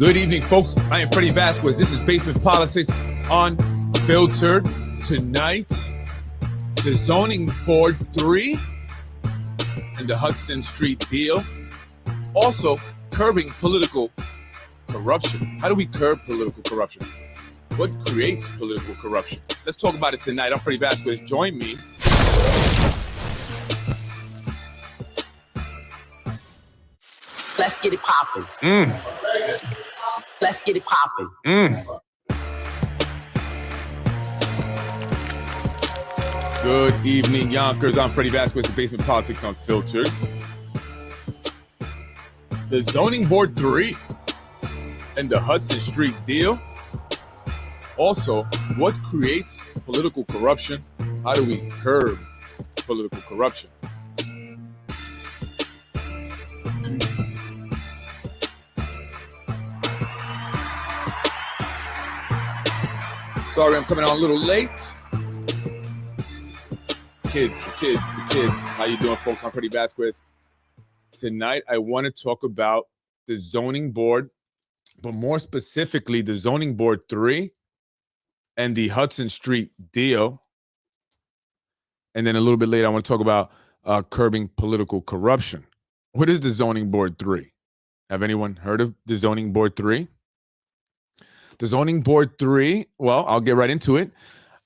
Good evening, folks. I am Freddie Vasquez. This is Basement Politics Unfiltered. Tonight, the Zoning Board 3 and the Hudson Street deal. Also, curbing political corruption. How do we curb political corruption? What creates political corruption? Let's talk about it tonight. I'm Freddie Vasquez. Join me. Let's get it popping. Let's get it popping. Good evening, Yonkers. I'm Freddie Vasquez of Basement Politics Unfiltered. The Zoning Board 3 and the Hudson Street deal. Also, what creates political corruption? How do we curb political corruption? Sorry, I'm coming on a little late. The kids. How you doing, folks? I'm Freddie Vasquez. Tonight, I want to talk about the Zoning Board, but more specifically, the Zoning Board 3 and the Hudson Street deal. And then a little bit later, I want to talk about curbing political corruption. What is the Zoning Board 3? Have anyone heard of the Zoning Board 3? The Zoning Board 3, well, I'll get right into it.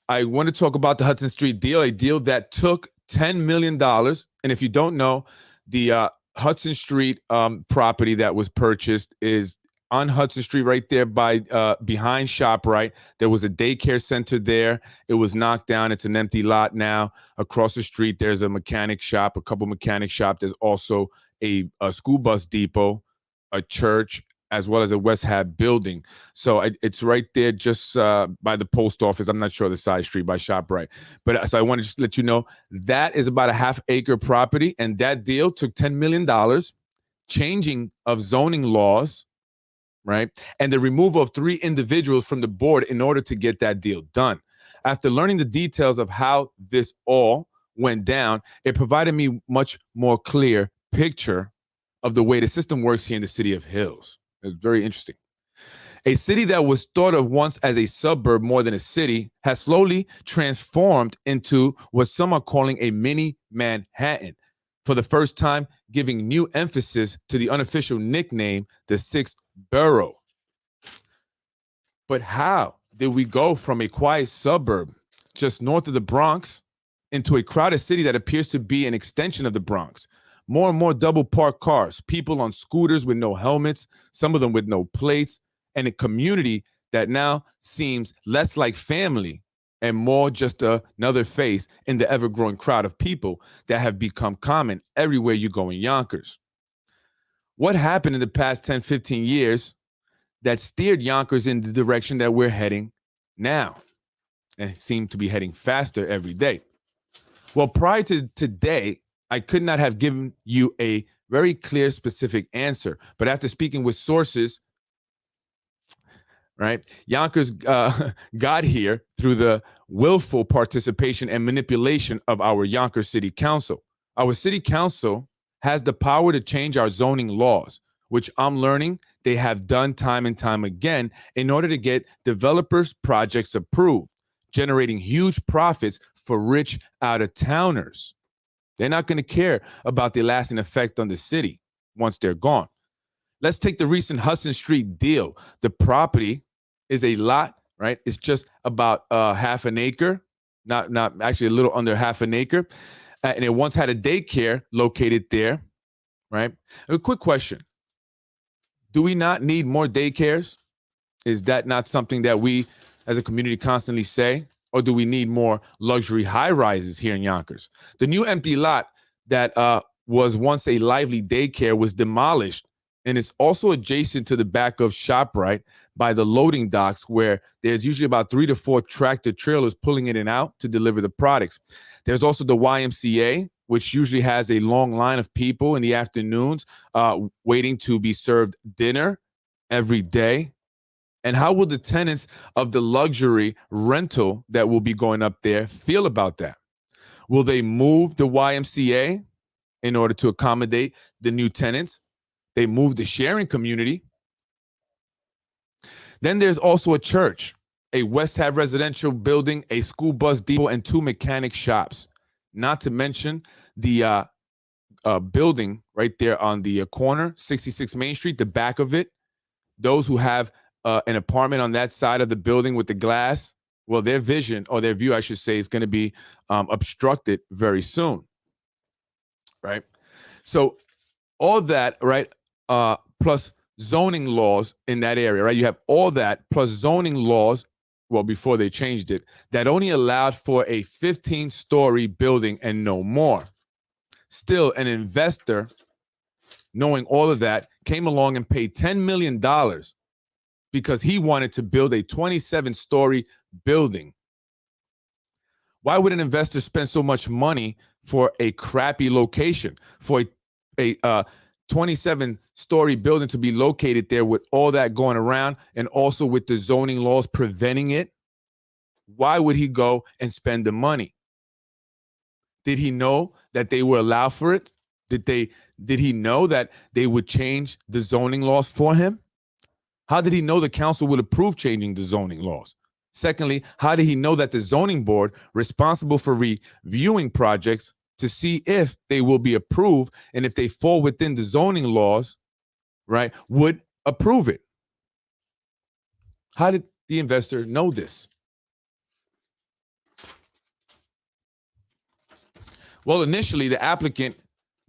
I want to talk about the Hudson Street deal, a deal that took $10 million. And if you don't know, the Hudson Street property that was purchased is on Hudson Street right there by behind ShopRite. There was a daycare center there. It was knocked down. It's an empty lot now. Across the street, there's a mechanic shop, a couple mechanic shops. There's also a school bus depot, a church, as well as a West Hab building. So it's right there just by the post office. I'm not sure the side street by ShopRite. But so I want to just let you know that is about a half-acre property, and that deal took $10 million, changing of zoning laws, right? And the removal of 3 individuals from the board in order to get that deal done. After learning the details of how this all went down, it provided me much more clear picture of the way the system works here in the city of Hills. It's very interesting. A city that was thought of once as a suburb more than a city has slowly transformed into what some are calling a mini Manhattan, for the first time giving new emphasis to the unofficial nickname, the 6th borough. But how did we go from a quiet suburb just north of the Bronx into a crowded city that appears to be an extension of the Bronx? More and more double parked cars, people on scooters with no helmets, some of them with no plates, and a community that now seems less like family and more just another face in the ever-growing crowd of people that have become common everywhere you go in Yonkers. What happened in the past 10, 15 years that steered Yonkers in the direction that we're heading now, and seem to be heading faster every day? Well, prior to today, I could not have given you a very clear, specific answer. But after speaking with sources, right, Yonkers got here through the willful participation and manipulation of our Yonkers City Council. Our City Council has the power to change our zoning laws, which I'm learning they have done time and time again in order to get developers' projects approved, generating huge profits for rich out-of-towners. They're not going to care about the lasting effect on the city once they're gone. Let's take the recent Hudson Street deal. The property is a lot, right? It's just about half an acre, not actually a little under half an acre. And it once had a daycare located there, right? A quick question. Do we not need more daycares? Is that not something that we as a community constantly say? Or do we need more luxury high-rises here in Yonkers? The new empty lot that was once a lively daycare was demolished, and it's also adjacent to the back of ShopRite by the loading docks, where there's usually about 3 to 4 tractor trailers pulling in and out to deliver the products. There's also the YMCA, which usually has a long line of people in the afternoons waiting to be served dinner every day. And how will the tenants of the luxury rental that will be going up there feel about that? Will they move the YMCA in order to accommodate the new tenants? They move the sharing community. Then there's also a church, a West Ave residential building, a school bus depot, and 2 mechanic shops. Not to mention the building right there on the corner, 66 Main Street, the back of it. Those who have an apartment on that side of the building with the glass, well, their vision, or their view, I should say, is going to be obstructed very soon, right? So all that, right, plus zoning laws in that area, right? You have all that plus zoning laws, well, before they changed it, that only allowed for a 15-story building and no more. Still, an investor, knowing all of that, came along and paid $10 million because he wanted to build a 27-story building. Why would an investor spend so much money for a crappy location, for a 27-story building to be located there with all that going around and also with the zoning laws preventing it? Why would he go and spend the money? Did he know that they would allow for it? Did he know that they would change the zoning laws for him? How did he know the council would approve changing the zoning laws? Secondly, how did he know that the zoning board responsible for reviewing projects to see if they will be approved and if they fall within the zoning laws, right, would approve it? How did the investor know this? Well, initially, the applicant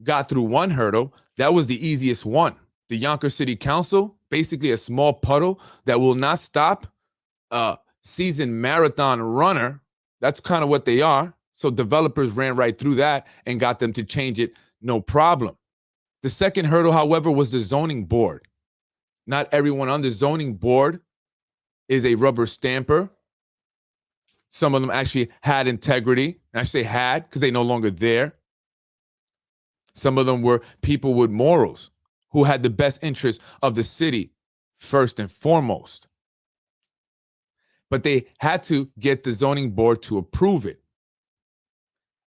got through one hurdle. That was the easiest one. The Yonkers City Council, basically a small puddle that will not stop a seasoned marathon runner. That's kind of what they are. So developers ran right through that and got them to change it, no problem. The second hurdle, however, was the zoning board. Not everyone on the zoning board is a rubber stamper. Some of them actually had integrity. And I say had because they're no longer there. Some of them were people with morals who had the best interest of the city first and foremost. But they had to get the zoning board to approve it.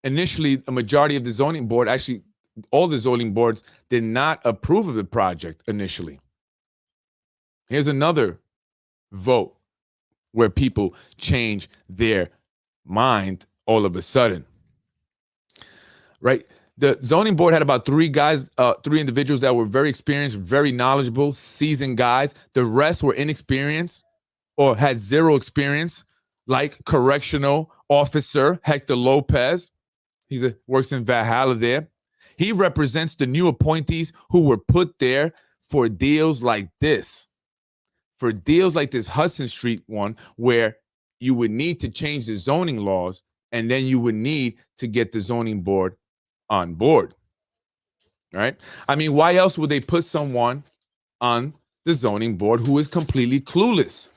Initially, a majority of the zoning board, actually all the zoning boards, did not approve of the project initially. Here's another vote where people change their mind all of a sudden, right? The zoning board had about three individuals that were very experienced, very knowledgeable, seasoned guys. The rest were inexperienced or had zero experience, like correctional officer Hector Lopez. He works in Valhalla there. He represents the new appointees who were put there for deals like this. For deals like this Hudson Street one, where you would need to change the zoning laws, and then you would need to get the zoning board on board, right? I mean, why else would they put someone on the zoning board who is completely clueless?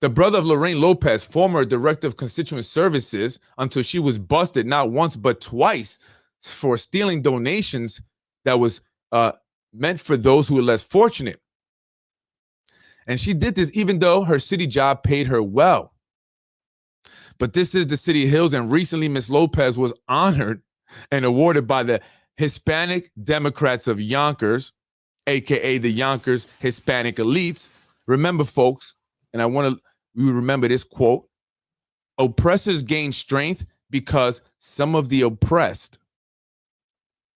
The brother of Lorraine Lopez, former director of constituent services, until she was busted not once but twice for stealing donations that was meant for those who were less fortunate. And she did this even though her city job paid her well. But this is the City of Hills, and recently Ms. Lopez was honored and awarded by the Hispanic Democrats of Yonkers, aka the Yonkers Hispanic elites. Remember, folks, and I want you remember this quote: oppressors gain strength because some of the oppressed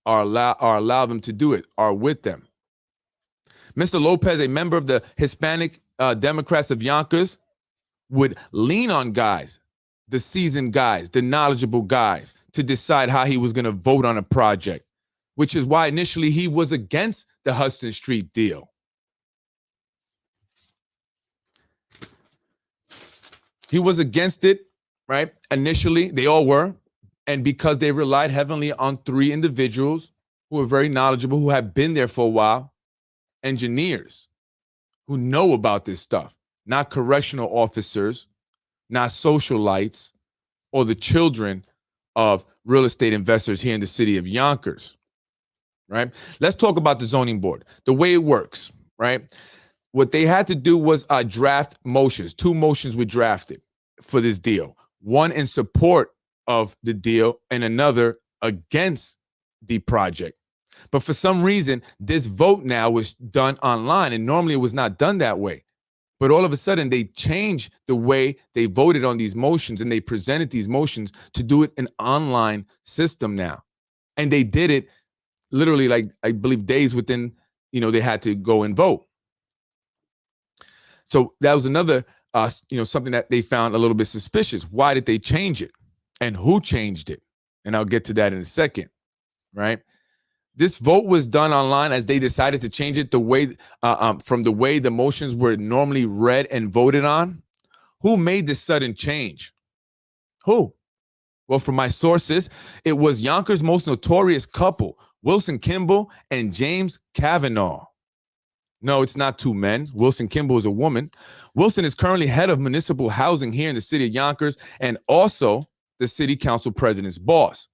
are allow them to do it, are with them. Mr. Lopez, a member of the Hispanic Democrats of Yonkers, would lean on guys, the seasoned guys, the knowledgeable guys, to decide how he was going to vote on a project, which is why initially he was against the Hudson Street deal. He was against it, right? Initially, they all were. And because they relied heavily on three individuals who were very knowledgeable, who had been there for a while, engineers who know about this stuff, not correctional officers, not socialites, or the children of real estate investors here in the city of Yonkers, right? Let's talk about the zoning board, the way it works, right? What they had to do was draft motions. Two motions were drafted for this deal. One in support of the deal and another against the project. But for some reason, this vote now was done online, and normally it was not done that way. But all of a sudden, they changed the way they voted on these motions, and they presented these motions to do it an online system now. And they did it literally, like, I believe, days within, they had to go and vote. So that was another, something that they found a little bit suspicious. Why did they change it? And who changed it? And I'll get to that in a second, right? This vote was done online as they decided to change it the way from the way the motions were normally read and voted on. Who made this sudden change? Who? Well, from my sources, it was Yonkers' most notorious couple, Wilson Kimball and James Kavanaugh. No, it's not two men. Wilson Kimball is a woman. Wilson is currently head of municipal housing here in the city of Yonkers and also the city council president's boss.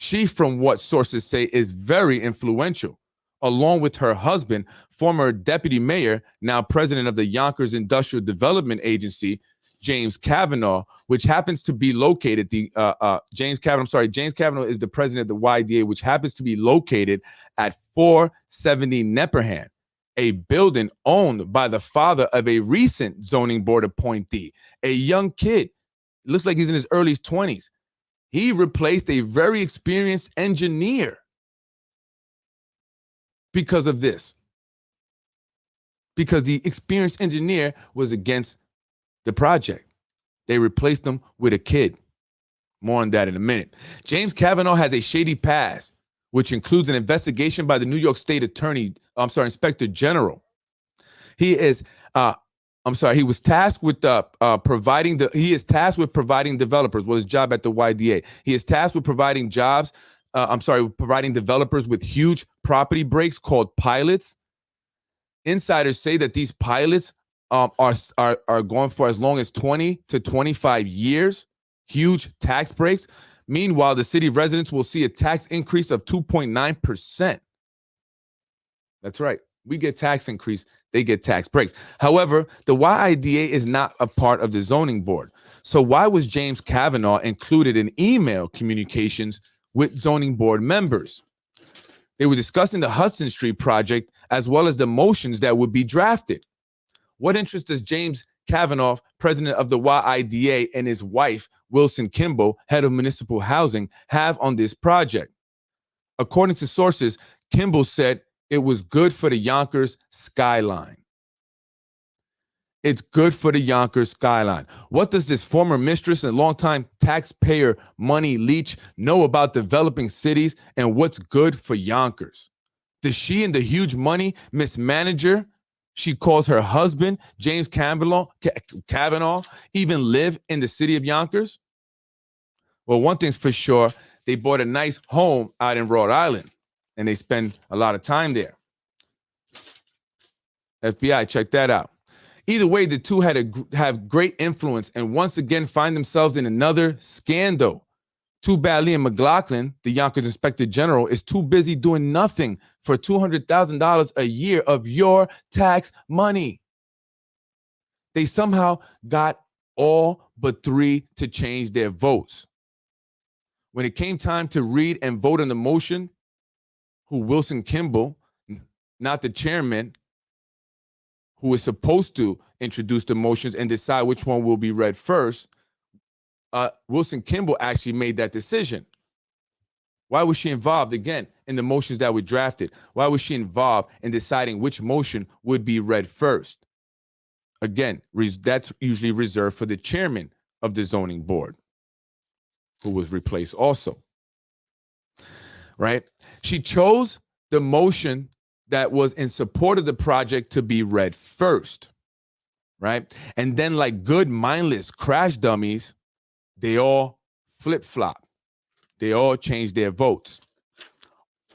She, from what sources say, is very influential, along with her husband, former deputy mayor, now president of the Yonkers Industrial Development Agency, James Kavanaugh, which happens to be located, James Kavanaugh is the president of the YDA, which happens to be located at 470 Nepperhan, a building owned by the father of a recent zoning board appointee, a young kid. It looks like he's in his early 20s. He replaced a very experienced engineer because of this. Because the experienced engineer was against the project. They replaced him with a kid. More on that in a minute. James Kavanaugh has a shady past, which includes an investigation by the New York State Inspector General. He was tasked with providing developers. His job at the YDA. He is tasked with providing providing developers with huge property breaks called pilots. Insiders say that these pilots are going for as long as 20 to 25 years, huge tax breaks. Meanwhile, the city residents will see a tax increase of 2.9%. That's right. We get tax increase, they get tax breaks. However, the YIDA is not a part of the zoning board. So why was James Kavanaugh included in email communications with zoning board members? They were discussing the Hudson Street project as well as the motions that would be drafted. What interest does James Kavanaugh, president of the YIDA, and his wife, Wilson Kimball, head of municipal housing, have on this project? According to sources, Kimball said it was good for the Yonkers skyline. It's good for the Yonkers skyline. What does this former mistress and longtime taxpayer money leech know about developing cities and what's good for Yonkers? Does she and the huge money mismanager she calls her husband, James Kavanaugh, even live in the city of Yonkers? Well, one thing's for sure, they bought a nice home out in Rhode Island, and they spend a lot of time there. FBI, check that out. Either way, the two have great influence and once again find themselves in another scandal. Too bad Liam McLaughlin, the Yonkers Inspector General, is too busy doing nothing for $200,000 a year of your tax money. They somehow got all but three to change their votes. When it came time to read and vote on the motion, Wilson Kimball, not the chairman, who is supposed to introduce the motions and decide which one will be read first, Wilson Kimball actually made that decision. Why was she involved, again, in the motions that were drafted? Why was she involved in deciding which motion would be read first? Again, that's usually reserved for the chairman of the zoning board, who was replaced also. Right? She chose the motion that was in support of the project to be read first. Right? And then, like good mindless crash dummies, they all flip-flop. They all changed their votes.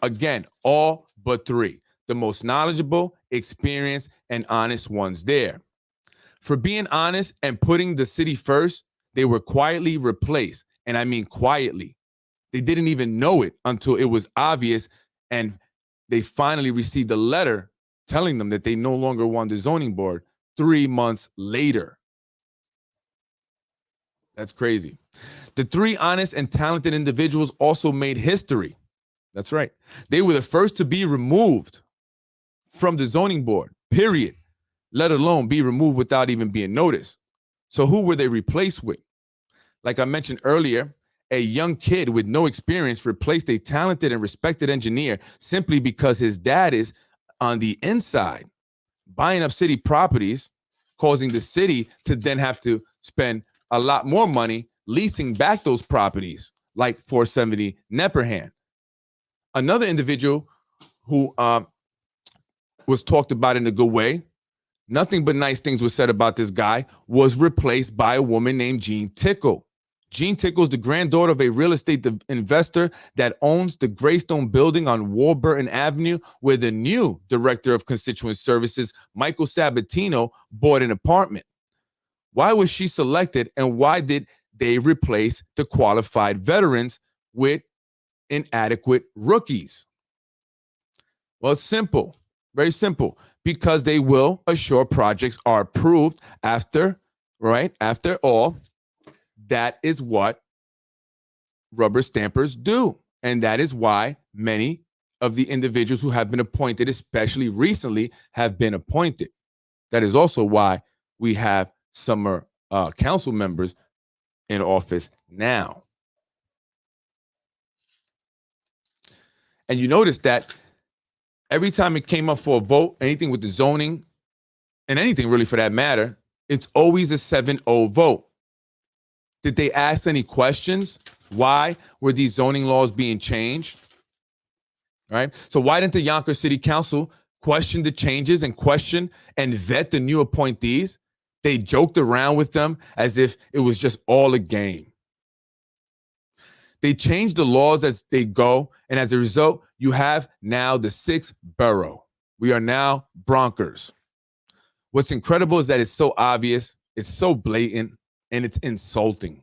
Again, all but three. The most knowledgeable, experienced, and honest ones there. For being honest and putting the city first, they were quietly replaced. And I mean quietly. They didn't even know it until it was obvious, and they finally received a letter telling them that they no longer won the zoning board 3 months later. That's crazy. The three honest and talented individuals also made history. That's right. They were the first to be removed from the zoning board, period. let alone be removed without even being noticed. So who were they replaced with? Like I mentioned earlier, a young kid with no experience replaced a talented and respected engineer simply because his dad is on the inside buying up city properties, causing the city to then have to spend a lot more money leasing back those properties, like 470 Nepperhan. Another individual who was talked about in a good way, nothing but nice things were said about this guy, was replaced by a woman named Jean Tickle. Jean Tickle is the granddaughter of a real estate investor that owns the Greystone building on Warburton Avenue, where the new director of constituent services, Michael Sabatino, bought an apartment. Why was she selected, and why did they replace the qualified veterans with inadequate rookies? Well, it's simple, very simple, because they will assure projects are approved after, right? After all, that is what rubber stampers do. And that is why many of the individuals who have been appointed, especially recently, have been appointed. That is also why we have summer council members in office now. And you notice that every time it came up for a vote, anything with the zoning, and anything really for that matter, it's always a 7-0 vote. Did they ask any questions? Why were these zoning laws being changed? Right? So why didn't the Yonkers City Council question the changes and question and vet the new appointees? They joked around with them as if it was just all a game. They changed the laws as they go, and as a result, you have now the 6th borough. We are now Bronkers. What's incredible is that it's so obvious, it's so blatant, and it's insulting.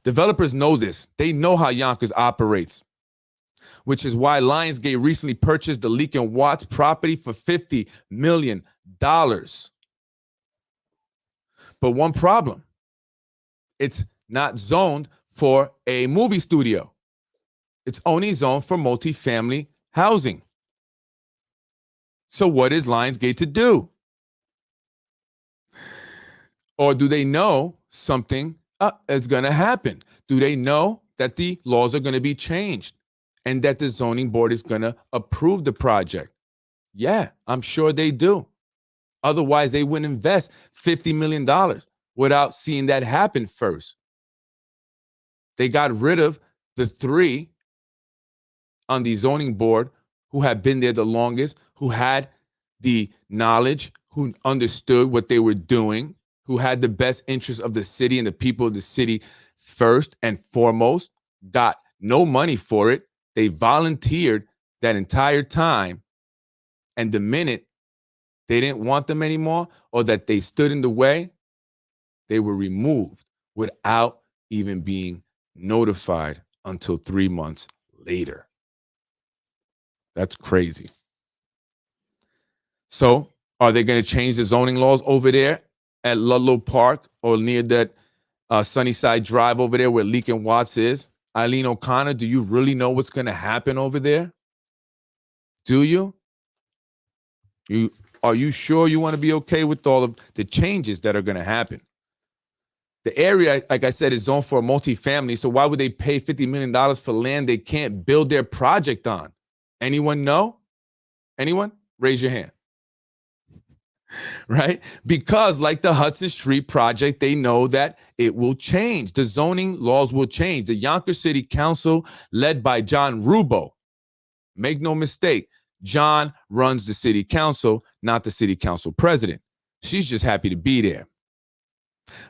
Developers know this. They know how Yonkers operates, which is why Lionsgate recently purchased the Leak and Watts property for $50 million. But one problem, it's not zoned for a movie studio. It's only zoned for multifamily housing. So what is Lionsgate to do? Or do they know something is going to happen? Do they know that the laws are going to be changed and that the zoning board is going to approve the project? Yeah, I'm sure they do. Otherwise, they wouldn't invest $50 million without seeing that happen first. They got rid of the 3 on the zoning board who had been there the longest, who had the knowledge, who understood what they were doing, who had the best interests of the city and the people of the city first and foremost, got no money for it. They volunteered that entire time. And the minute they didn't want them anymore or that they stood in the way, they were removed without even being notified until 3 months later. That's crazy. So are they going to change the zoning laws over there at Ludlow Park or near that Sunnyside Drive over there where Leak and Watts is? Eileen O'Connor, do you really know what's going to happen over there? Do you? Are you sure you want to be okay with all of the changes that are going to happen? The area, like I said, is zoned for a multifamily. So why would they pay $50 million for land they can't build their project on? Anyone know? Anyone? Raise your hand. Right? Because like the Hudson Street project, they know that it will change. The zoning laws will change. The Yonkers City Council, led by John Rubo, make no mistake, John runs the city council, not the city council president. She's just happy to be there.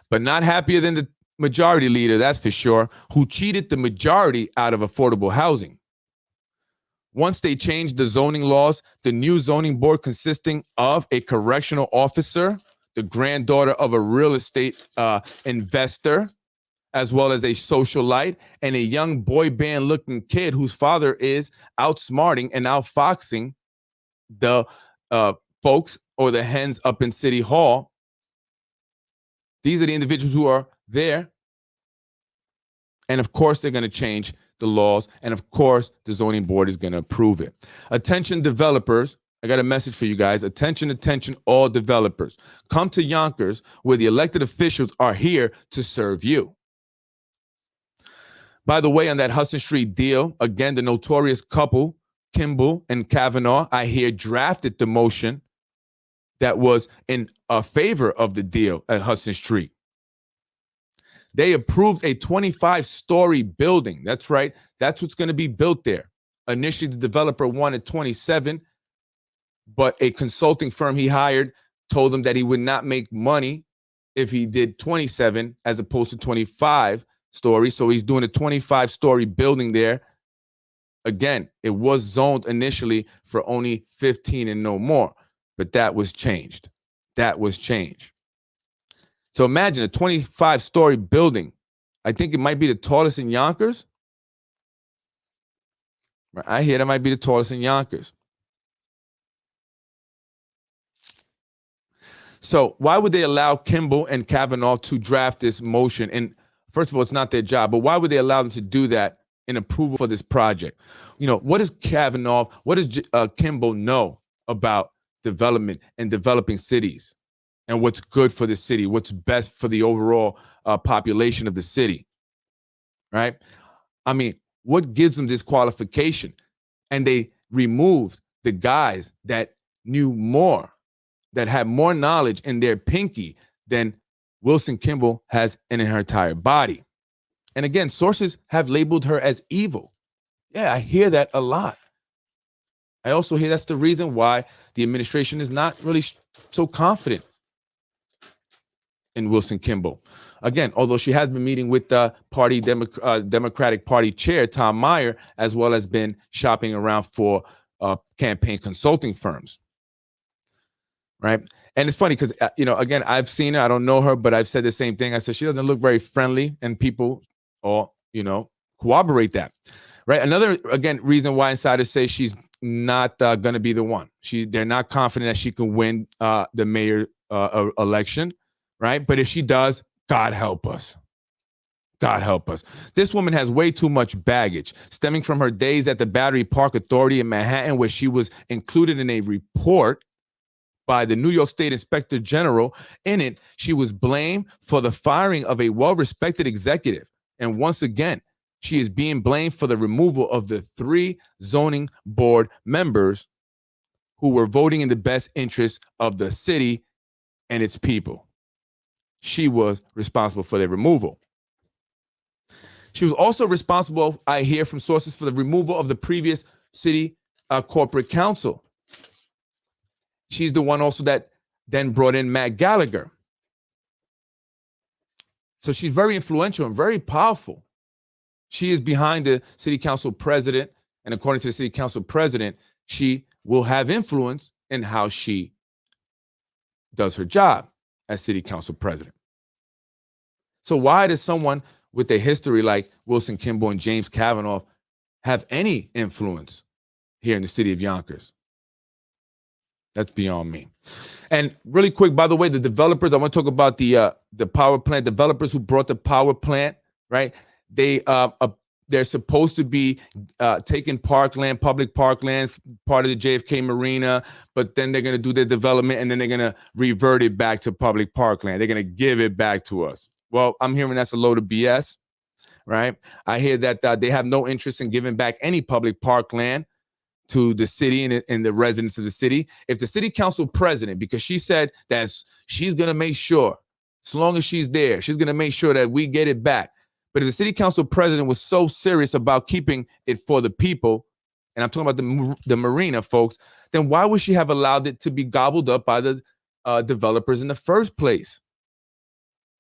But not happier than the majority leader, that's for sure, who cheated the majority out of affordable housing. Once they changed the zoning laws, the new zoning board consisting of a correctional officer, the granddaughter of a real estate investor, as well as a socialite, and a young boy band looking kid whose father is outsmarting and outfoxing the folks or the hens up in City Hall. These are the individuals who are there. And of course, they're going to change the laws. And of course, the zoning board is going to approve it. Attention developers, I got a message for you guys. Attention, attention, all developers. Come to Yonkers, where the elected officials are here to serve you. By the way, on that Hudson Street deal, again, the notorious couple, Kimball and Kavanaugh, I hear drafted the motion that was in favor of the deal at Hudson Street. They approved a 25-story building. That's right. That's what's going to be built there. Initially, the developer wanted 27, but a consulting firm he hired told him that he would not make money if he did 27 as opposed to 25 stories. So he's doing a 25-story building there. Again, it was zoned initially for only 15 and no more, but that was changed. That was changed. So imagine a 25-story building. I think it might be the tallest in Yonkers. I hear that might be the tallest in Yonkers. So why would they allow Kimball and Kavanaugh to draft this motion? And first of all, it's not their job, but why would they allow them to do that in approval for this project? You know, what does Kavanaugh, what does Kimball know about development and developing cities and what's good for the city, what's best for the overall population of the city, right? I mean, what gives them this qualification? And they removed the guys that knew more, that had more knowledge in their pinky than Wilson Kimball has in her entire body. And again, sources have labeled her as evil. Yeah, I hear that a lot. I also hear that's the reason why the administration is not really so confident in Wilson Kimball. Again, although she has been meeting with the Democratic Party chair, Tom Meyer, as well as been shopping around for campaign consulting firms. Right. And it's funny because, you know, again, I've seen her. I don't know her, but I've said the same thing. I said she doesn't look very friendly, and people all, you know, corroborate that. Right. Another, again, reason why insiders say she's not going to be the one. They're not confident that she can win the mayor election. Right. But if she does, God help us. God help us. This woman has way too much baggage stemming from her days at the Battery Park Authority in Manhattan, where she was included in a report by the New York State Inspector General. In it, she was blamed for the firing of a well-respected executive. And once again, she is being blamed for the removal of the 3 zoning board members who were voting in the best interest of the city and its people. She was responsible for their removal. She was also responsible, I hear from sources, for the removal of the previous city corporate council. She's the one also that then brought in Matt Gallagher. So she's very influential and very powerful. She is behind the city council president. And according to the city council president, she will have influence in how she does her job as city council president. So why does someone with a history like Wilson Kimball and James Kavanaugh have any influence here in the city of Yonkers? That's beyond me. And really quick, by the way, the developers, I want to talk about the power plant developers who brought the power plant, right? They're supposed to be taking parkland, public parkland, part of the JFK Marina, but then they're going to do their development and then they're going to revert it back to public parkland. They're going to give it back to us. Well, I'm hearing that's a load of BS, right? I hear that they have no interest in giving back any public parkland to the city and the residents of the city. If the city council president, because she said that she's going to make sure, as long as she's there, she's going to make sure that we get it back. But if the city council president was so serious about keeping it for the people, and I'm talking about the marina, folks, then why would she have allowed it to be gobbled up by the developers in the first place?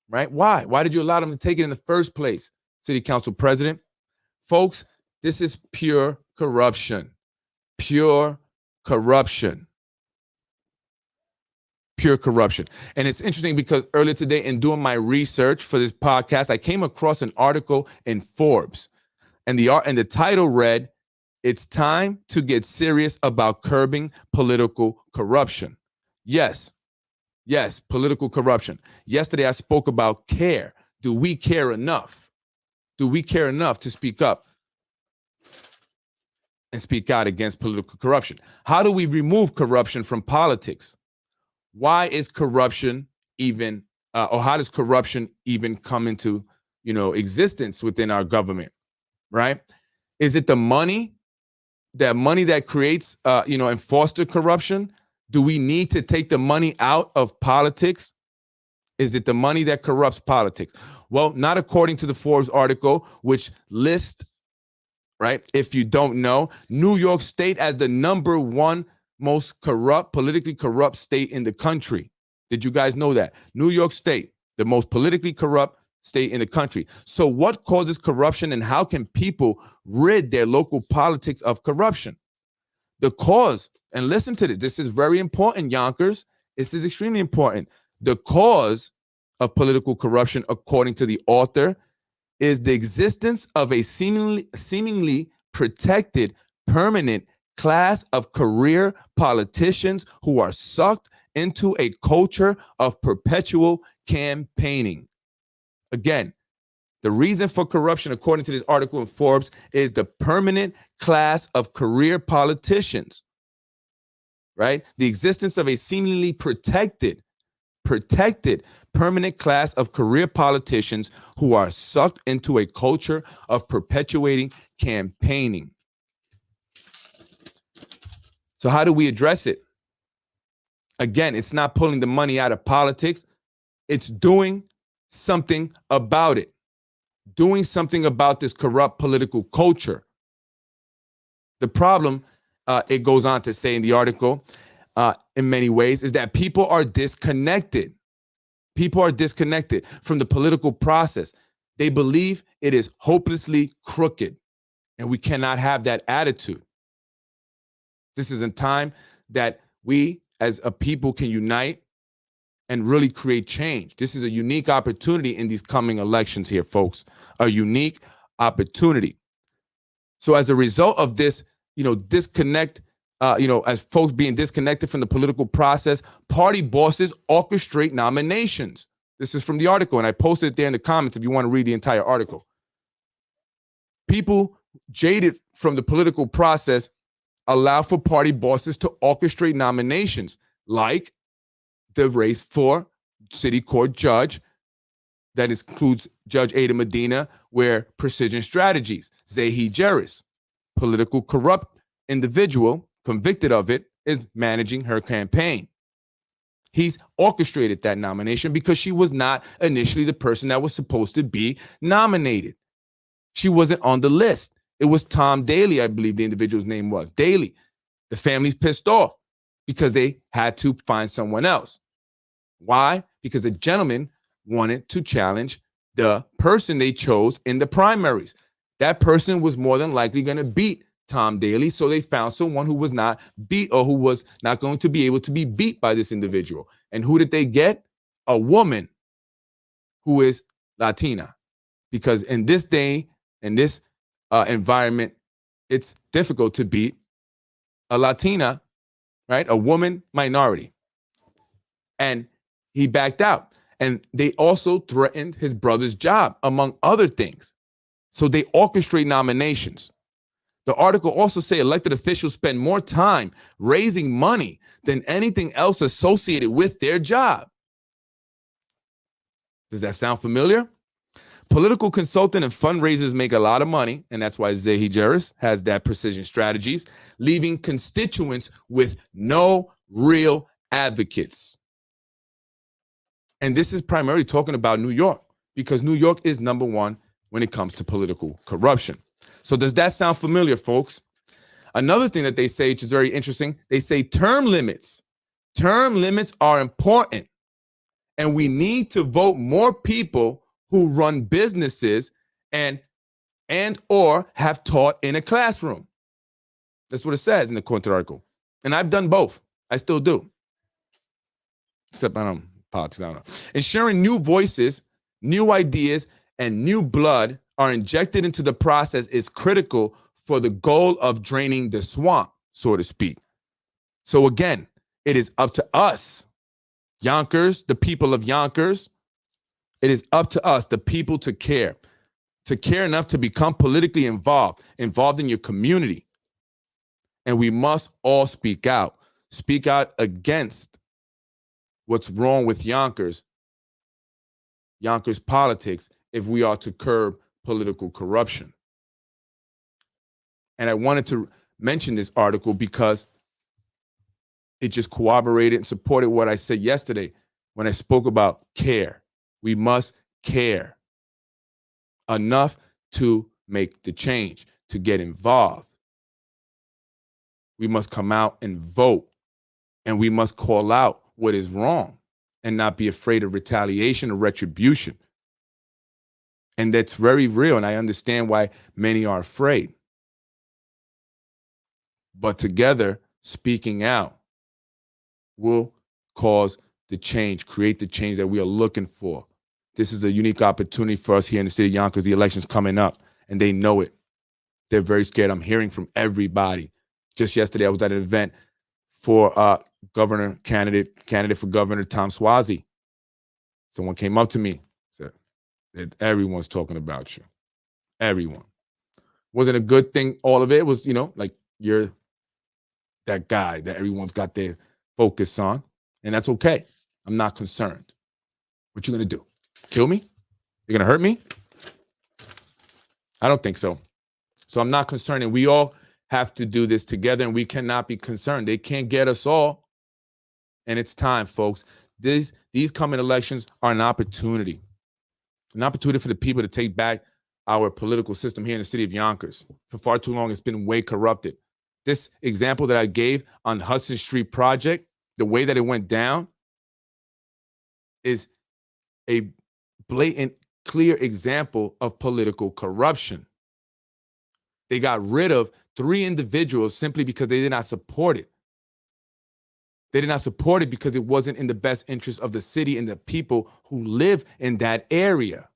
Right? Why? Why did you allow them to take it in the first place, city council president? Folks, this is pure corruption. Pure corruption. Pure corruption. And it's interesting because earlier today, in doing my research for this podcast, I came across an article in Forbes, and the title read, "It's time to get serious about curbing political corruption." Yes, political corruption. Yesterday, I spoke about care. Do we care enough? Do we care enough to speak up? and speak out against political corruption. How do we remove corruption from politics? Why is corruption even, or how does corruption even come into, existence within our government, right? Is it the money that creates, and foster corruption? Do we need to take the money out of politics? Is it the money that corrupts politics? Well, not according to the Forbes article, which lists, right, if you don't know, New York State as the number one most corrupt, politically corrupt state in the country. Did you guys know that? New York State, the most politically corrupt state in the country. So what causes corruption, and how can people rid their local politics of corruption? The cause, and listen to this, this is very important, Yonkers. This is extremely important. The cause of political corruption, according to the author, is the existence of a seemingly protected, permanent class of career politicians who are sucked into a culture of perpetual campaigning. Again, the reason for corruption, according to this article in Forbes, is the permanent class of career politicians, right? The existence of a seemingly protected, permanent class of career politicians who are sucked into a culture of perpetuating campaigning. So how do we address it? Again, it's not pulling the money out of politics. It's doing something about it. Doing something about this corrupt political culture. The problem, it goes on to say in the article, in many ways, is that people are disconnected. People are disconnected from the political process. They believe it is hopelessly crooked, and we cannot have that attitude. This is a time that we as a people can unite and really create change. This is a unique opportunity in these coming elections here, folks. A unique opportunity. So as a result of this, disconnect, as folks being disconnected from the political process, party bosses orchestrate nominations. This is from the article, and I posted it there in the comments if you want to read the entire article. People jaded from the political process allow for party bosses to orchestrate nominations, like the race for city court judge. That includes Judge Ada Medina, where Precision Strategies, Zahi Jeris, political corrupt individual, convicted of it, is managing her campaign. He's orchestrated that nomination because she was not initially the person that was supposed to be nominated. She wasn't on the list. It was Tom Daley, I believe the individual's name was. Daley. The family's pissed off because they had to find someone else. Why? Because a gentleman wanted to challenge the person they chose in the primaries. That person was more than likely going to beat Tom Daley, so they found someone who was not beat, or who was not going to be able to be beat by this individual. And who did they get? A woman who is Latina. Because in this day, in this environment, it's difficult to beat a Latina, right? A woman minority. And he backed out. And they also threatened his brother's job, among other things. So they orchestrate nominations. The article also says elected officials spend more time raising money than anything else associated with their job. Does that sound familiar? Political consultant and fundraisers make a lot of money, and that's why Zahi Jeris has that Precision Strategies, leaving constituents with no real advocates. And this is primarily talking about New York, because New York is number one when it comes to political corruption. So does that sound familiar, folks? Another thing that they say, which is very interesting, they say term limits. Term limits are important, and we need to vote more people who run businesses and or have taught in a classroom. That's what it says in the Quintet article. And I've done both. I still do. Except I don't politics, I don't know. Ensuring new voices, new ideas, and new blood are injected into the process is critical for the goal of draining the swamp, so to speak. So again, it is up to us, Yonkers, the people of Yonkers. It is up to us, the people, to care enough to become politically involved in your community, And we must all speak out against what's wrong with Yonkers politics, if we are to curb political corruption. And I wanted to mention this article because it just corroborated and supported what I said yesterday when I spoke about care. We must care enough to make the change, to get involved. We must come out and vote, and we must call out what is wrong and not be afraid of retaliation or retribution. And that's very real, and I understand why many are afraid. But together, speaking out will cause the change, create the change that we are looking for. This is a unique opportunity for us here in the city of Yonkers. The election's coming up, and they know it. They're very scared. I'm hearing from everybody. Just yesterday, I was at an event for governor candidate for governor, Tom Suozzi. Someone came up to me, said, everyone's talking about you. Everyone. Wasn't a good thing, all of it. Was, like you're that guy that everyone's got their focus on. And that's okay. I'm not concerned. What you gonna do? Kill me? You're gonna hurt me? I don't think so. So I'm not concerned. And we all have to do this together, and we cannot be concerned. They can't get us all. And it's time, folks. These coming elections are an opportunity for the people to take back our political system here in the city of Yonkers. For far too long, it's been way corrupted. This example that I gave on Hudson Street project, the way that it went down, is a blatant, clear example of political corruption. They got rid of 3 individuals simply because they did not support it. They did not support it because it wasn't in the best interest of the city and the people who live in that area.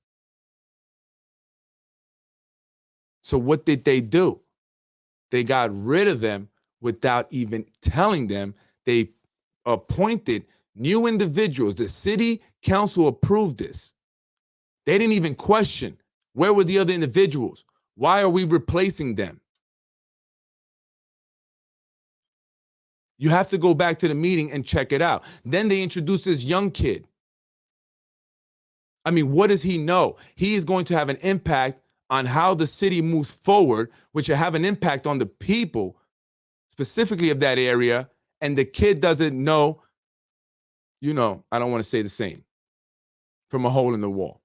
So what did they do? They got rid of them without even telling them. They appointed new individuals. The city council approved this. They didn't even question, where were the other individuals? Why are we replacing them? You have to go back to the meeting and check it out. Then they introduced this young kid. I mean, what does he know? He is going to have an impact on how the city moves forward, which will have an impact on the people specifically of that area. And the kid doesn't know, I don't want to say the same, from a hole in the wall.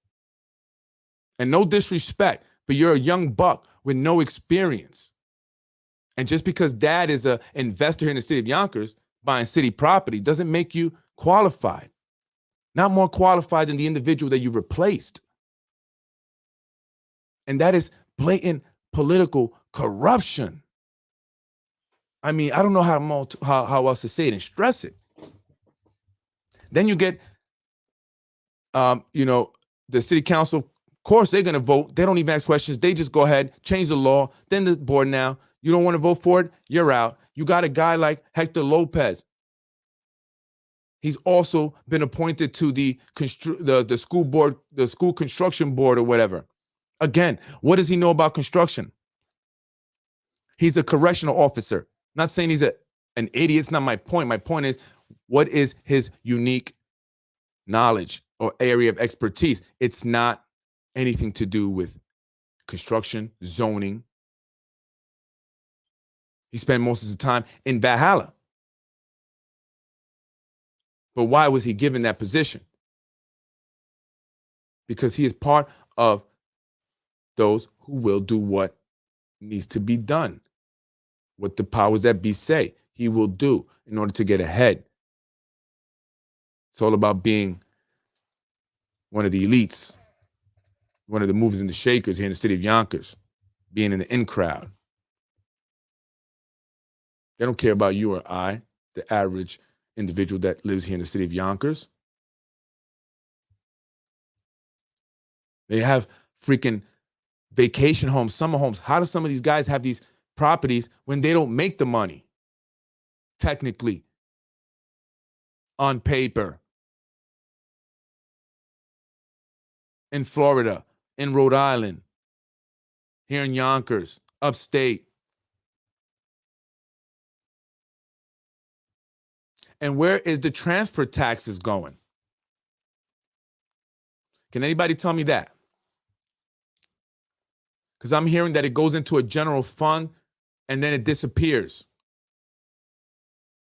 And no disrespect, but you're a young buck with no experience. And just because dad is an investor here in the city of Yonkers buying city property doesn't make you qualified. Not more qualified than the individual that you replaced. And that is blatant political corruption. I mean, I don't know how else to say it and stress it. Then you get, the city council. Of course, they're going to vote. They don't even ask questions. They just go ahead, change the law. Then the board now, you don't want to vote for it, you're out. You got a guy like Hector Lopez. He's also been appointed to the school board, the school construction board or whatever. Again, what does he know about construction? He's a correctional officer. Not saying he's an idiot. It's not my point. My point is, what is his unique knowledge or area of expertise? It's not anything to do with construction, zoning. He spent most of his time in Valhalla. But why was he given that position? Because he is part of those who will do what needs to be done. What the powers that be say, he will do in order to get ahead. It's all about being one of the elites, one of the movers and the shakers here in the city of Yonkers, being in the in crowd. They don't care about you or I, the average individual that lives here in the city of Yonkers. They have freaking vacation homes, summer homes. How do some of these guys have these properties when they don't make the money? Technically, on paper. In Florida, in Rhode Island, here in Yonkers, upstate. And where is the transfer taxes going? Can anybody tell me that? Because I'm hearing that it goes into a general fund and then it disappears.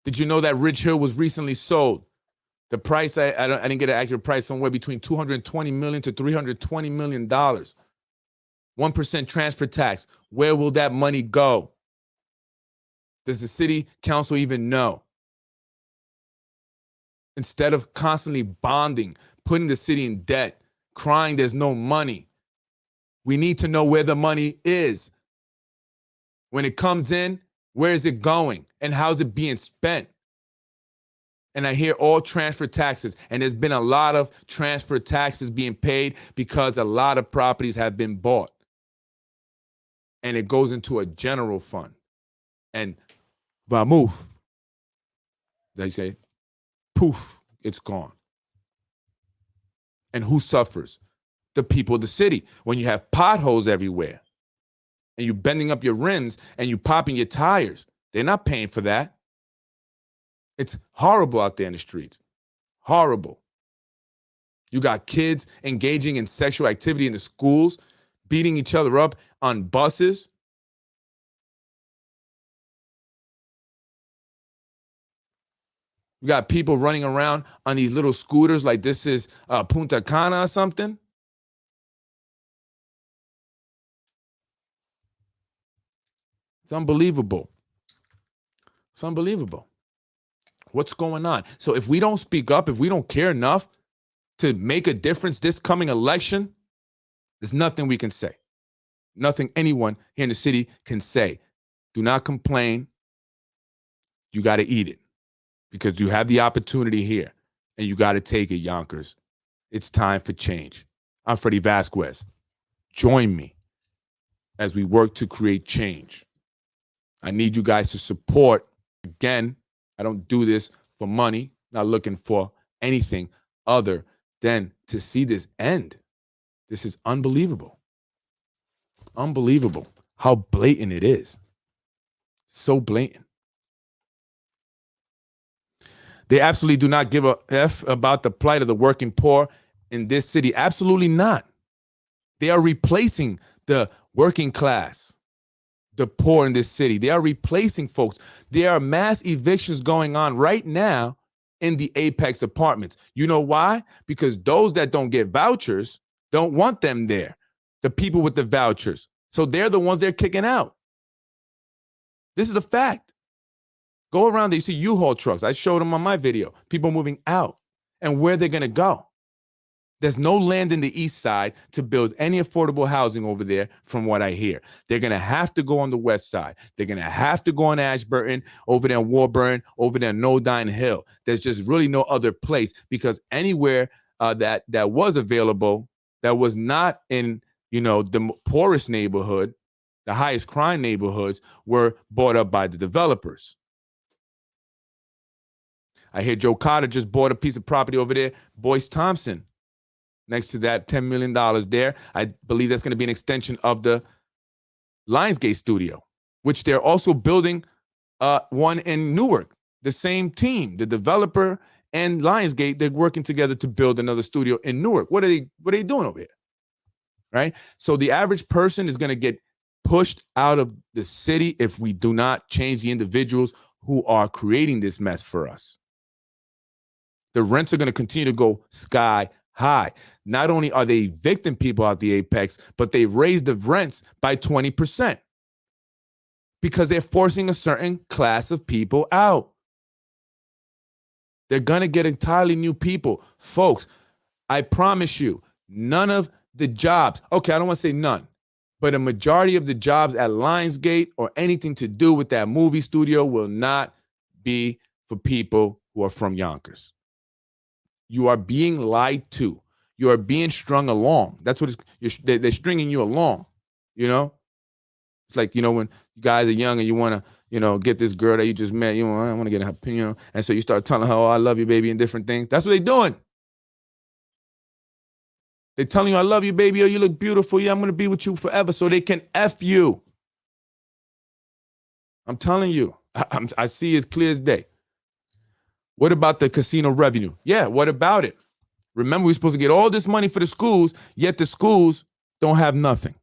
Did you know that Ridge Hill was recently sold? The price, I didn't get an accurate price, somewhere between $220 million to $320 million. 1% transfer tax. Where will that money go? Does the city council even know? Instead of constantly bonding, putting the city in debt, crying there's no money, we need to know where the money is. When it comes in, where is it going? And how's it being spent? And I hear all transfer taxes. And there's been a lot of transfer taxes being paid because a lot of properties have been bought. And it goes into a general fund. And vamoof, they say, poof, it's gone. And who suffers? The people of the city. When you have potholes everywhere and you're bending up your rims and you popping your tires, they're not paying for that. It's horrible out there in the streets. Horrible. You got kids engaging in sexual activity in the schools, beating each other up on buses. You got people running around on these little scooters like this is Punta Cana or something. It's unbelievable. It's unbelievable. What's going on? So if we don't speak up, if we don't care enough to make a difference this coming election, there's nothing we can say. Nothing anyone here in the city can say. Do not complain. You got to eat it because you have the opportunity here and you got to take it, Yonkers. It's time for change. I'm Freddie Vasquez. Join me as we work to create change. I need you guys to support. Again, I don't do this for money, not looking for anything other than to see this end. This is unbelievable. Unbelievable how blatant it is. So blatant. They absolutely do not give a F about the plight of the working poor in this city. Absolutely not. They are replacing the working class, the poor in this city. They are replacing folks. There are mass evictions going on right now in the Apex apartments. You know why? Because those that don't get vouchers don't want them there. The people with the vouchers. So they're the ones they're kicking out. This is a fact. Go around there, you see U-Haul trucks. I showed them on my video. People moving out. And where they're going to go. There's no land in the east side to build any affordable housing over there, from what I hear. They're going to have to go on the west side. They're going to have to go on Ashburton, over there in Warburn, over there in Nodine Hill. There's just really no other place, because anywhere that was available, that was not in, the poorest neighborhood, the highest crime neighborhoods, were bought up by the developers. I hear Joe Carter just bought a piece of property over there, Boyce Thompson. Next to that, $10 million there. I believe that's going to be an extension of the Lionsgate studio, which they're also building one in Newark. The same team, the developer and Lionsgate, they're working together to build another studio in Newark. What are they doing over here? Right? So the average person is going to get pushed out of the city if we do not change the individuals who are creating this mess for us. The rents are going to continue to go sky high. Not only are they evicting people out the Apex, but they raised the rents by 20% because they're forcing a certain class of people out. They're going to get entirely new people. Folks, I promise you, none of the jobs, okay, I don't want to say none, but a majority of the jobs at Lionsgate or anything to do with that movie studio will not be for people who are from Yonkers. You are being lied to. You are being strung along. That's what they're stringing you along, It's like, when you guys are young and you want to, get this girl that you just met, I want to get her opinion. And so you start telling her, oh, I love you, baby, and different things. That's what they're doing. They're telling you, I love you, baby. Oh, you look beautiful. Yeah, I'm going to be with you forever so they can F you. I'm telling you. I see as clear as day. What about the casino revenue? Yeah, what about it? Remember, we're supposed to get all this money for the schools, yet the schools don't have nothing.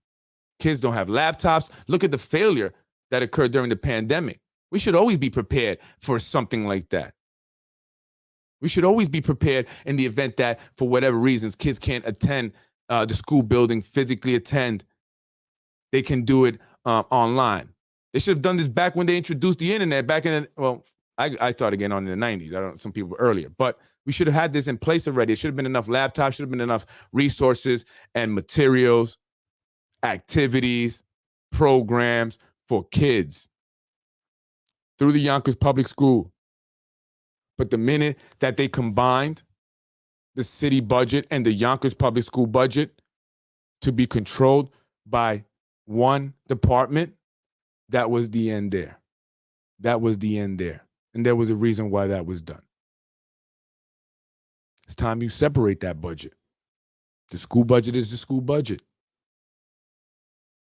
Kids don't have laptops. Look at the failure that occurred during the pandemic. We should always be prepared for something like that. We should always be prepared in the event that, for whatever reasons, kids can't attend the school building, physically attend. They can do it online. They should have done this back when they introduced the internet back in, I started getting on in the 90s. I don't know, some people earlier, but we should have had this in place already. It should have been enough laptops, should have been enough resources and materials, activities, programs for kids through the Yonkers Public School. But the minute that they combined the city budget and the Yonkers Public School budget to be controlled by one department, that was the end there. That was the end there. And there was a reason why that was done. It's time you separate that budget. The school budget is the school budget.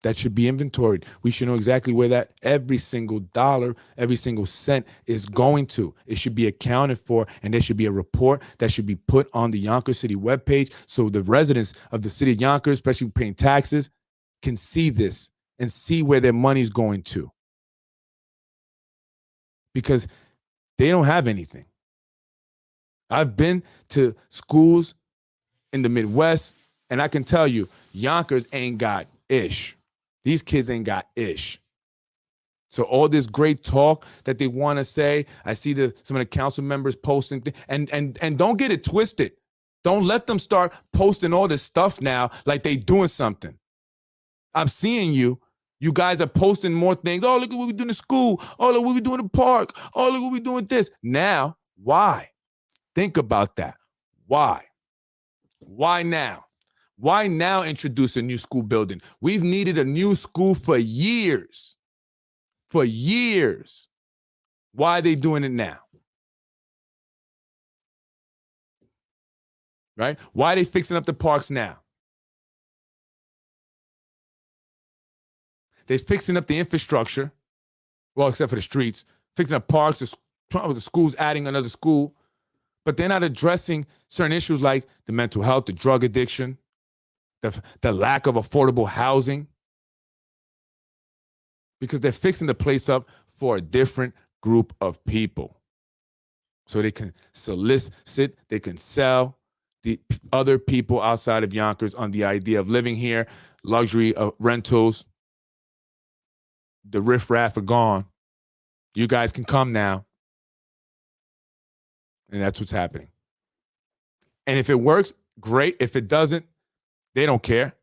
That should be inventoried. We should know exactly where that every single dollar, every single cent is going to. It should be accounted for, and there should be a report that should be put on the Yonkers City webpage so the residents of the city of Yonkers, especially paying taxes, can see this and see where their money's going to. Because they don't have anything. I've been to schools in the Midwest, and I can tell you, Yonkers ain't got ish. These kids ain't got ish. So all this great talk that they want to say, I see some of the council members posting, and don't get it twisted. Don't let them start posting all this stuff now like they doing something. I'm seeing you. You guys are posting more things. Oh, look at what we're doing in school. Oh, look what we're doing in the park. Oh, look what we're doing this. Now, why? Think about that. Why? Why now? Why now introduce a new school building? We've needed a new school for years. For years. Why are they doing it now? Right? Why are they fixing up the parks now? They're fixing up the infrastructure. Well, except for the streets. Fixing up parks, the schools adding another school. But they're not addressing certain issues like the mental health, the drug addiction, the lack of affordable housing, because they're fixing the place up for a different group of people. So they can solicit, they can sell the other people outside of Yonkers on the idea of living here, luxury of rentals. The riffraff are gone. You guys can come now. And that's what's happening. And if it works, great. If it doesn't, they don't care,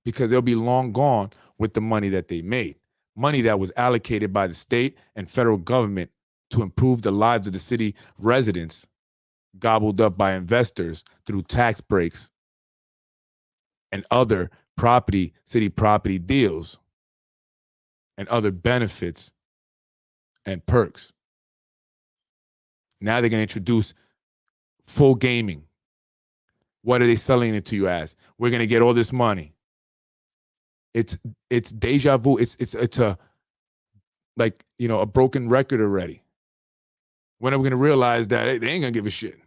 because they'll be long gone with the money that they made. Money that was allocated by the state and federal government to improve the lives of the city residents, gobbled up by investors through tax breaks and other city property deals and other benefits and perks. Now they're going to introduce full gaming. What are they selling it to you as? We're going to get all this money. It's deja vu. It's a, like, you know, a broken record already. When are we going to realize that they ain't going to give a shit?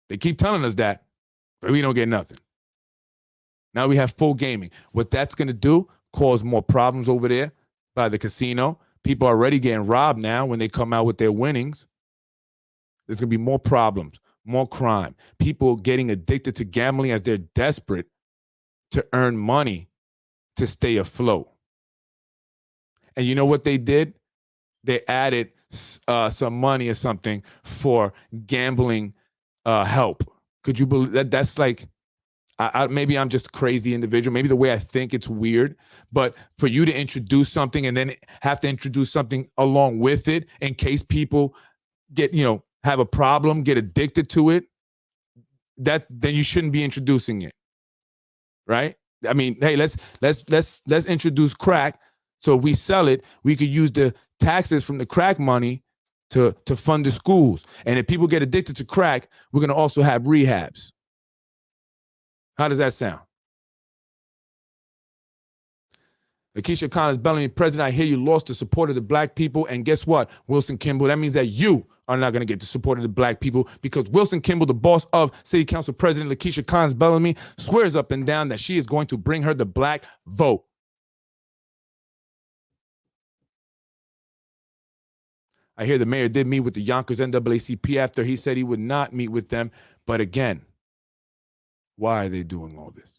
They keep telling us that, but we don't get nothing. Now we have full gaming. What that's going to do, cause more problems over there by the casino. People are already getting robbed now when they come out with their winnings. There's going to be more problems, more crime. People getting addicted to gambling as they're desperate to earn money to stay afloat. And you know what they did? They added some money or something for gambling help. Could you believe that? That's like, maybe I'm just a crazy individual. Maybe the way I think, it's weird. But for you to introduce something and then have to introduce something along with it in case people get, have a problem, get addicted to it, then you shouldn't be introducing it, right? I mean, hey, let's introduce crack. So if we sell it, we could use the taxes from the crack money to fund the schools. And if people get addicted to crack, we're going to also have rehabs. How does that sound? Lakeisha Collins Bellamy, President, I hear you lost the support of the black people. And guess what, Wilson Kimball? That means that you are not going to get the support of the black people, because Wilson Kimball, the boss of City Council President Lakeisha Collins Bellamy, swears up and down that she is going to bring her the black vote. I hear the mayor did meet with the Yonkers NAACP after he said he would not meet with them. But again, why are they doing all this?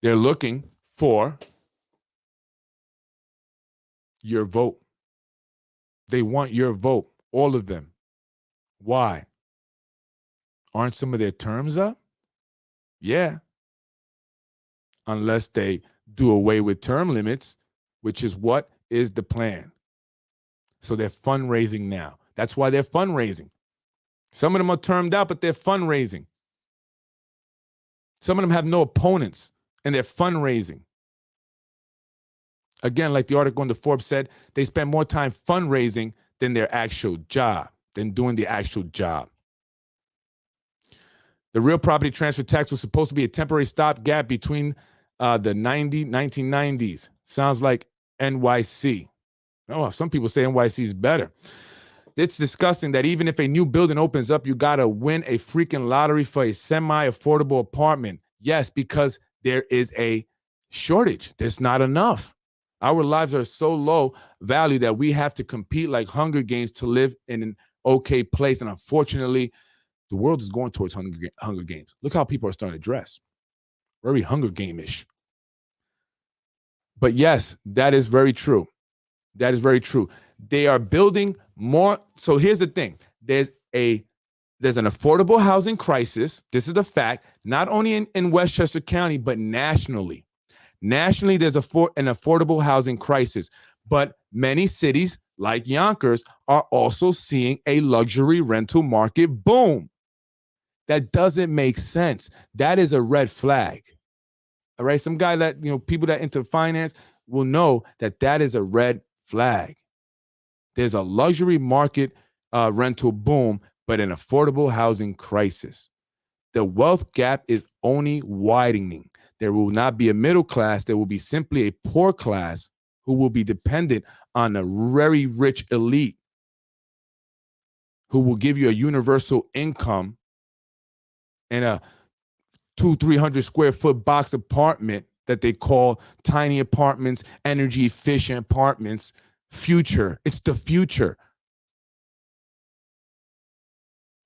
They're looking for your vote. They want your vote, all of them. Why? Aren't some of their terms up? Yeah. Unless they do away with term limits, which is what is the plan. So they're fundraising now. That's why they're fundraising. Some of them are termed out, but they're fundraising. Some of them have no opponents, and they're fundraising. Again, like the article in the Forbes said, they spend more time fundraising than their actual job, than doing the actual job. The real property transfer tax was supposed to be a temporary stopgap between the 1990s. Sounds like NYC. Oh, some people say NYC is better. It's disgusting that even if a new building opens up, you got to win a freaking lottery for a semi-affordable apartment. Yes, because there is a shortage. There's not enough. Our lives are so low value that we have to compete like Hunger Games to live in an okay place. And unfortunately, the world is going towards Hunger Games. Look how people are starting to dress. Very Hunger Game-ish. But yes, that is very true. That is very true. They are building more. So here's the thing. There's an affordable housing crisis. This is a fact, not only in Westchester County, but nationally. Nationally, there's an affordable housing crisis. But many cities, like Yonkers, are also seeing a luxury rental market boom. That doesn't make sense. That is a red flag. All right. Some guy that, people that into finance will know that that is a red flag. There's a luxury market rental boom, but an affordable housing crisis. The wealth gap is only widening. There will not be a middle class. There will be simply a poor class who will be dependent on a very rich elite who will give you a universal income and a 200-300 square foot box apartment that they call tiny apartments, energy efficient apartments. Future. It's the future.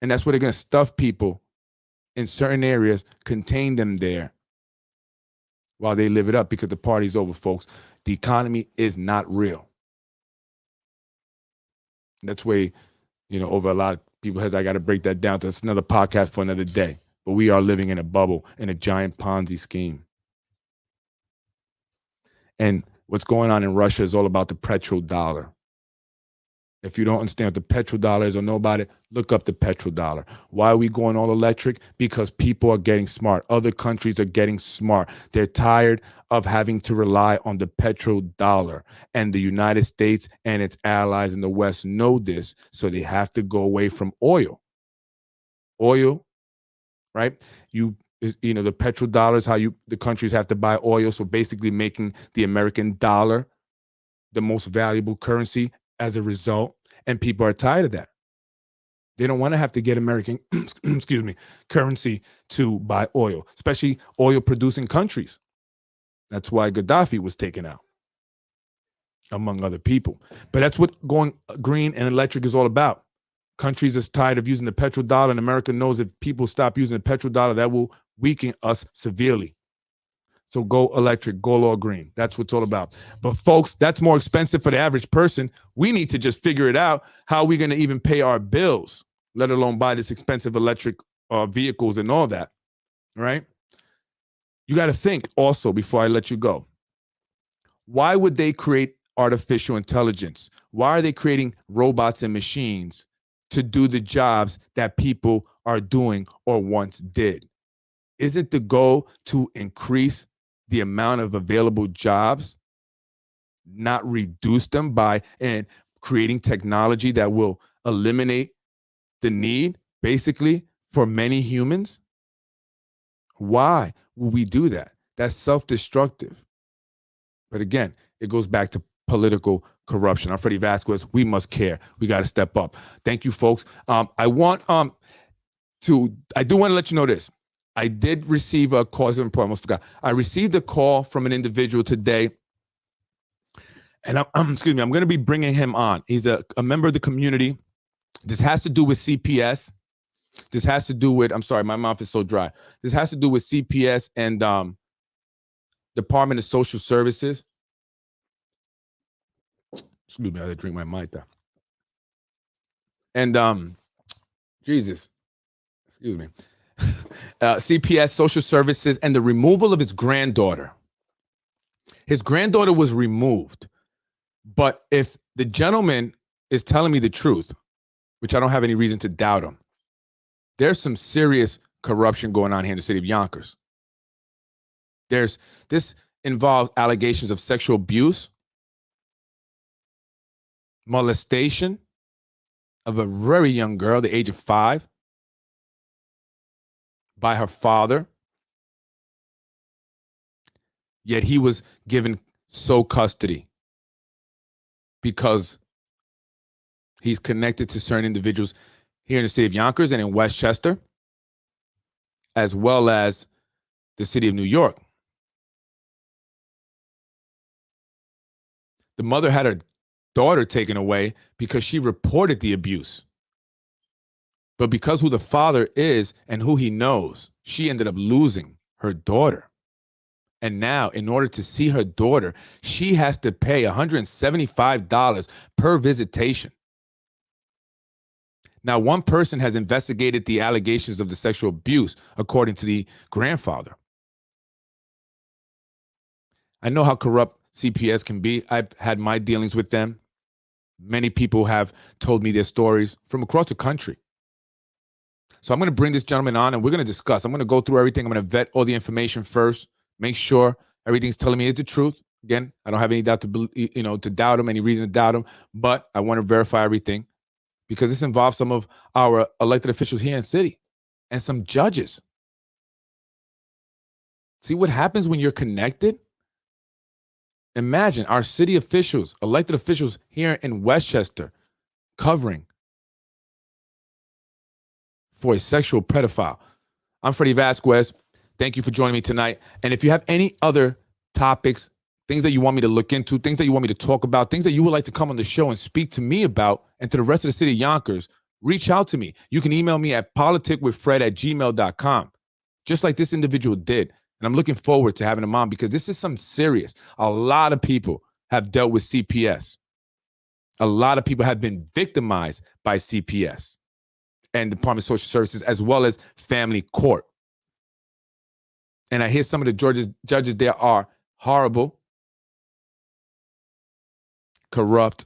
And that's where they're going to stuff people in certain areas, contain them there while they live it up, because the party's over, folks. The economy is not real. That's way, over a lot of people's heads. I got to break that down. That's another podcast for another day. But we are living in a bubble, in a giant Ponzi scheme. And what's going on in Russia is all about the petrodollar. If you don't understand what the petrodollar is or know about it, look up the petrodollar. Why are we going all electric? Because people are getting smart. Other countries are getting smart. They're tired of having to rely on the petrodollar. And the United States and its allies in the West know this, so they have to go away from oil. Oil, right? The petrodollar is how the countries have to buy oil. So basically making the American dollar the most valuable currency as a result. And people are tired of that. They don't want to have to get American, currency to buy oil, especially oil producing countries. That's why Gaddafi was taken out, among other people. But that's what going green and electric is all about. Countries are tired of using the petrodollar, and America knows if people stop using the petrodollar, that will weaken us severely. So go electric, go all green. That's what it's all about. But folks, that's more expensive for the average person. We need to just figure it out. How are we going to even pay our bills, let alone buy this expensive electric vehicles and all that, right? You got to think also before I let you go. Why would they create artificial intelligence? Why are they creating robots and machines to do the jobs that people are doing or once did? Isn't the goal to increase the amount of available jobs, not reduce them by and creating technology that will eliminate the need, basically, for many humans? Why would we do that? That's self-destructive. But again, it goes back to political corruption. I'm Freddie Vasquez. We must care. We got to step up. Thank you, folks. I do want to let you know this. I did receive a call. I almost forgot. I received a call from an individual today. And excuse me, I'm going to be bringing him on. He's a member of the community. This has to do with CPS. This has to do with, I'm sorry, my mouth is so dry. This has to do with CPS and Department of Social Services. Excuse me, I had to drink my mic there. And Jesus, excuse me. CPS, Social Services, and the removal of his granddaughter. His granddaughter was removed. But if the gentleman is telling me the truth, which I don't have any reason to doubt him, there's some serious corruption going on here in the city of Yonkers. This involves allegations of sexual abuse, molestation of a very young girl, the age of 5, by her father. Yet he was given sole custody because he's connected to certain individuals here in the city of Yonkers and in Westchester, as well as the city of New York. The mother had her daughter taken away because she reported the abuse. But because who the father is and who he knows, she ended up losing her daughter. And now, in order to see her daughter, she has to pay $175 per visitation. Now, one person has investigated the allegations of the sexual abuse, according to the grandfather. I know how corrupt CPS can be. I've had my dealings with them. Many people have told me their stories from across the country. So I'm going to bring this gentleman on and we're going to discuss. I'm going to go through everything. I'm going to vet all the information first, make sure everything's telling me is the truth. Again, I don't have any doubt to doubt him, any reason to doubt him, but I want to verify everything because this involves some of our elected officials here in the city and some judges. See what happens when you're connected? Imagine our city officials, elected officials here in Westchester covering for a sexual pedophile. I'm Freddie Vasquez. Thank you for joining me tonight. And if you have any other topics, things that you want me to look into, things that you want me to talk about, things that you would like to come on the show and speak to me about and to the rest of the city of Yonkers, reach out to me. You can email me at politicwithfred@gmail.com, just like this individual did. And I'm looking forward to having him on because this is something serious. A lot of people have dealt with CPS. A lot of people have been victimized by CPS and Department of Social Services, as well as family court. And I hear some of the judges there are horrible, corrupt,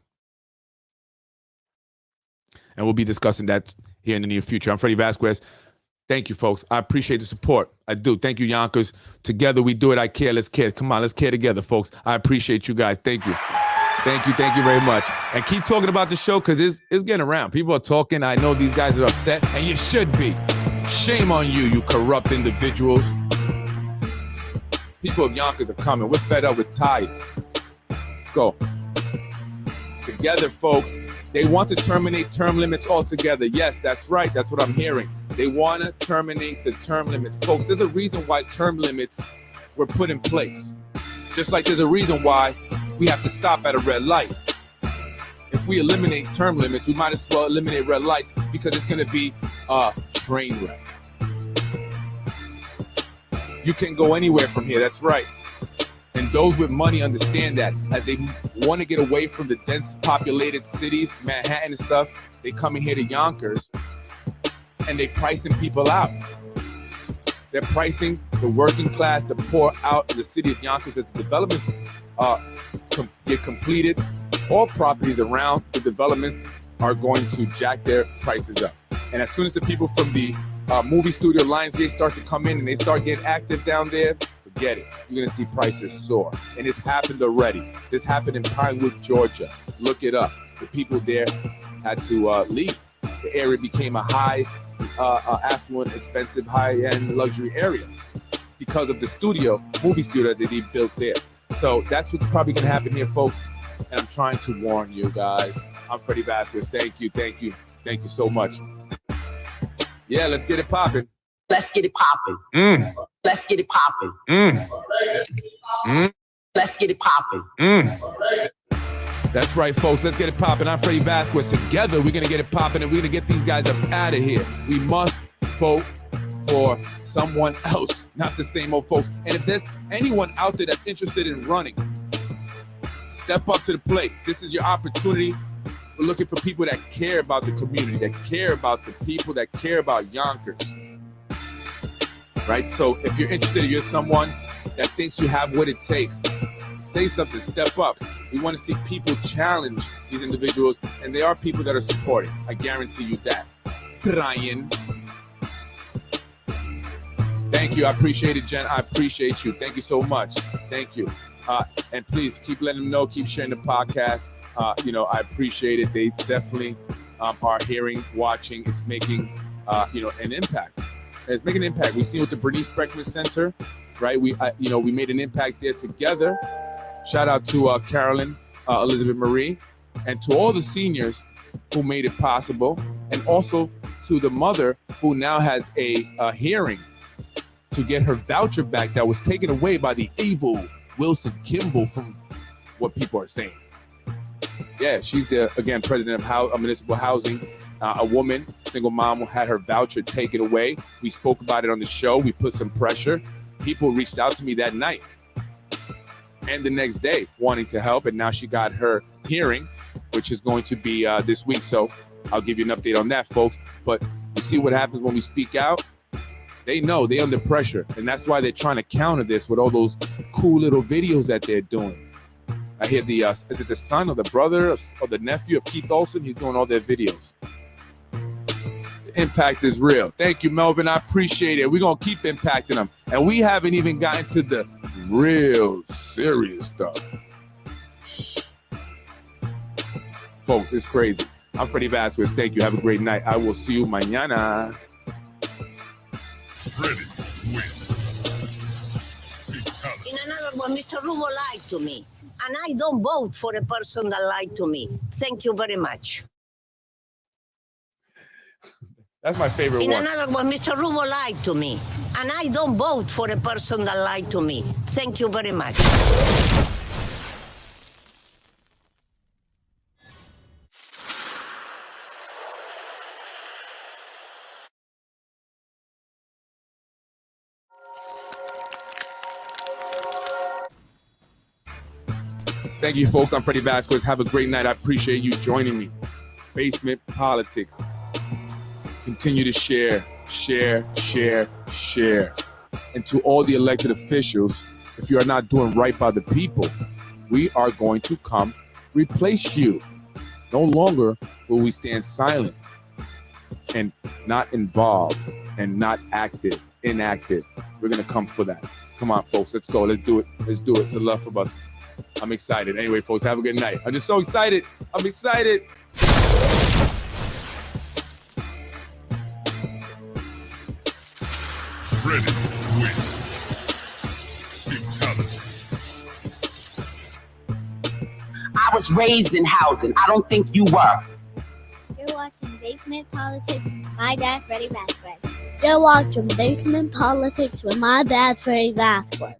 and we'll be discussing that here in the near future. I'm Freddie Vasquez. Thank you, folks. I appreciate the support. I do. Thank you, Yonkers. Together we do it. I care. Let's care. Come on, let's care together, folks. I appreciate you guys. Thank you. Thank you. Thank you very much. And keep talking about the show because it's getting around. People are talking. I know these guys are upset, and you should be. Shame on you, you corrupt individuals. People of Yonkers are coming. We're fed up. We're tired. Let's go. Together, folks. They want to terminate term limits altogether. Yes, that's right. That's what I'm hearing. They want to terminate the term limits. Folks, there's a reason why term limits were put in place. Just like there's a reason why we have to stop at a red light. If we eliminate term limits, we might as well eliminate red lights because it's going to be a train wreck. You can go anywhere from here. That's right. And those with money understand that. As they want to get away from the dense populated cities, Manhattan and stuff, they come in here to Yonkers and they pricing people out. They're pricing the working class, the poor out of the city of Yonkers as the developments get completed. All properties around the developments are going to jack their prices up. And as soon as the people from the movie studio Lionsgate start to come in and they start getting active down there, forget it. You're going to see prices soar. And it's happened already. This happened in Pinewood, Georgia. Look it up. The people there had to leave. The area became a high, affluent, expensive, high-end luxury area. because of the movie studio that they built there. So that's what's probably going to happen here, folks. And I'm trying to warn you guys. I'm Freddie Vasquez. Thank you so much. Yeah, let's get it popping. Let's get it popping. Let's get it popping. Let's get it popping. That's right, folks. Let's get it popping. I'm Freddie Vasquez. Together, we're going to get it popping, and we're going to get these guys up out of here. We must vote for someone else, not the same old folks. And if there's anyone out there that's interested in running, step up to the plate. This is your opportunity. We're looking for people that care about the community, that care about the people, that care about Yonkers. Right? So if you're interested, you're someone that thinks you have what it takes, say something, step up. We want to see people challenge these individuals, and there are people that are supporting. I guarantee you that. Brian. Thank you. I appreciate it, Jen. I appreciate you. Thank you so much. Thank you. And please keep letting them know, keep sharing the podcast. I appreciate it. They definitely are hearing, watching. It's making, an impact. It's making an impact. We see with the Bernice Breakfast Center, right? We made an impact there together. Shout out to Carolyn, Elizabeth Marie, and to all the seniors who made it possible, and also to the mother who now has a hearing to get her voucher back that was taken away by the evil Wilson Kimball, from what people are saying. Yeah, she's the, again, president of municipal housing. A woman, single mom, who had her voucher taken away. We spoke about it on the show. We put some pressure. People reached out to me that night and the next day wanting to help. And now she got her hearing, which is going to be this week. So I'll give you an update on that, folks. But you see what happens when we speak out? They know they're under pressure. And that's why they're trying to counter this with all those cool little videos that they're doing. I hear is it the son or the brother or the nephew of Keith Olsen? He's doing all their videos. The impact is real. Thank you, Melvin. I appreciate it. We're going to keep impacting them. And we haven't even gotten to the real serious stuff. Folks, it's crazy. I'm Freddie Vasquez. Thank you. Have a great night. I will see you mañana. Freddie wins. Fatality. In another one, Mr. Rubo lied to me. And I don't vote for a person that lied to me. Thank you very much. That's my favorite In one. another one, Mr. Rubo lied to me. And I don't vote for a person that lied to me. Thank you very much. Thank you, folks. I'm Freddie Vasquez. Have a great night. I appreciate you joining me. Basement Politics. Continue to share. And to all the elected officials, if you are not doing right by the people, we are going to come replace you. No longer will we stand silent and not involved and not inactive. We're going to come for that. Come on, folks. Let's go. Let's do it. It's a love for us. I'm excited. Anyway, folks, have a good night. I'm just so excited. I'm excited. Freddie wins. Fatality. I was raised in housing. I don't think you were. You're watching Basement Politics with my dad, Freddie Vasquez. You're watching Basement Politics with my dad, Freddie Vasquez.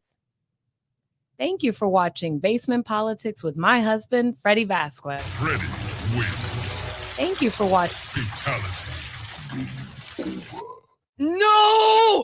Thank you for watching Basement Politics with my husband, Freddie Vasquez. Freddie wins. Thank you for watching. Fatality. No!